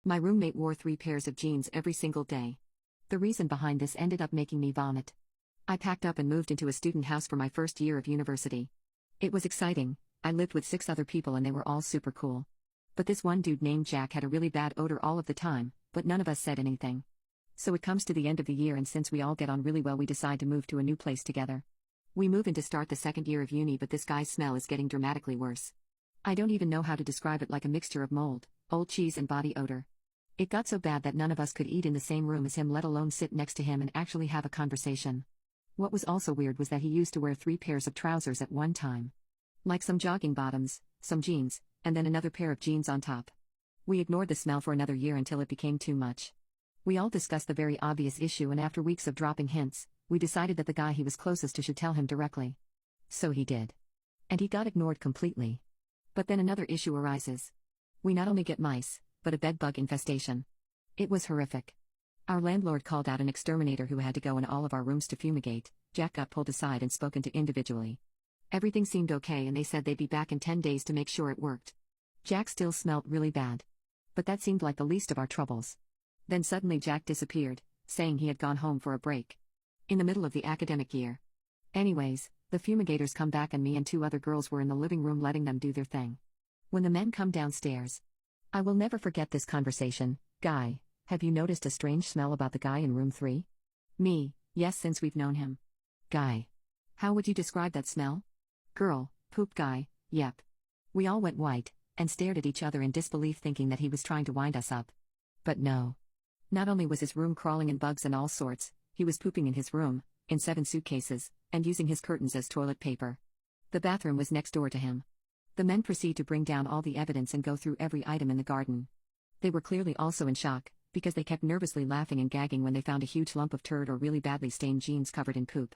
My roommate wore 3 pairs of jeans every single day. The reason behind this ended up making me vomit. I packed up and moved into a student house for my first year of university. It was exciting. I lived with 6 other people and they were all super cool. But this one dude named Jack had a really bad odor all of the time, but none of us said anything. So it comes to the end of the year and since we all get on really well we decide to move to a new place together. We move in to start the second year of uni but this guy's smell is getting dramatically worse. I don't even know how to describe it, like a mixture of mold, old cheese and body odor. It got so bad that none of us could eat in the same room as him, let alone sit next to him and actually have a conversation. What was also weird was that he used to wear 3 pairs of trousers at one time. Like some jogging bottoms, some jeans, and then another pair of jeans on top. We ignored the smell for another year until it became too much. We all discussed the very obvious issue and after weeks of dropping hints, we decided that the guy he was closest to should tell him directly. So he did. And he got ignored completely. But then another issue arises. We not only get mice, but a bedbug infestation. It was horrific. Our landlord called out an exterminator who had to go in all of our rooms to fumigate. Jack got pulled aside and spoken to individually. Everything seemed okay and they said they'd be back in 10 days to make sure it worked. Jack still smelled really bad. But that seemed like the least of our troubles. Then suddenly Jack disappeared, saying he had gone home for a break. In the middle of the academic year. Anyways, the fumigators come back and me and 2 other girls were in the living room letting them do their thing. When the men come downstairs. I will never forget this conversation. Guy, have you noticed a strange smell about the guy in room 3? Me, yes, since we've known him. Guy. How would you describe that smell? Girl, poop guy, yep. We all went white, and stared at each other in disbelief thinking that he was trying to wind us up. But no. Not only was his room crawling in bugs and all sorts, he was pooping in his room, in 7 suitcases, and using his curtains as toilet paper. The bathroom was next door to him. The men proceed to bring down all the evidence and go through every item in the garden. They were clearly also in shock, because they kept nervously laughing and gagging when they found a huge lump of turd or really badly stained jeans covered in poop.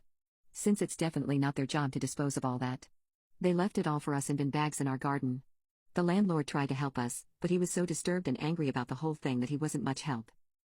Since it's definitely not their job to dispose of all that. They left it all for us in bin bags in our garden. The landlord tried to help us, but he was so disturbed and angry about the whole thing that he wasn't much help.